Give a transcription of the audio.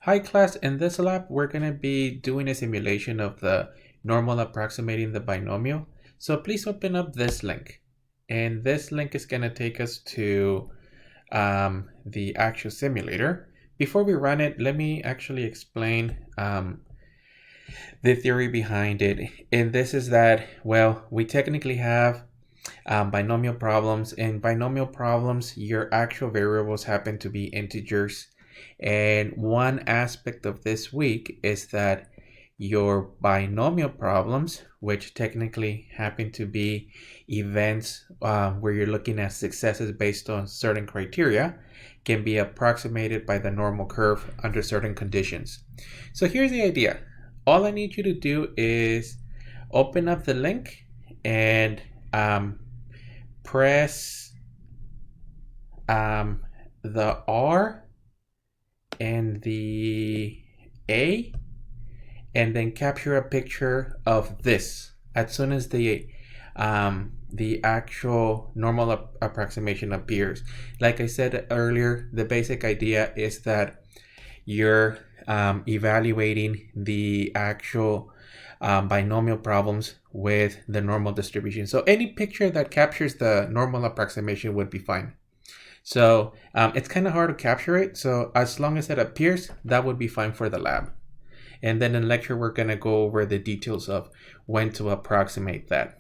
Hi class, in this lab we're going to be doing a simulation of the normal approximating the binomial. So please open up this link. And this link is going to take us to the actual simulator. Before we run it, let me actually explain the theory behind it. And this is that, well, we technically have binomial problems. In binomial problems, your actual variables happen to be integers. And one aspect of this week is that your binomial problems, which technically happen to be events where you're looking at successes based on certain criteria, can be approximated by the normal curve under certain conditions. So here's the idea. All I need you to do is open up the link and press the R and the A, and then capture a picture of this as soon as the actual normal approximation appears. Like I said earlier, the basic idea is that you're evaluating the actual binomial problems with the normal distribution. So any picture that captures the normal approximation would be fine. So it's kind of hard to capture it. So as long as it appears, that would be fine for the lab. And then in lecture, we're going to go over the details of when to approximate that.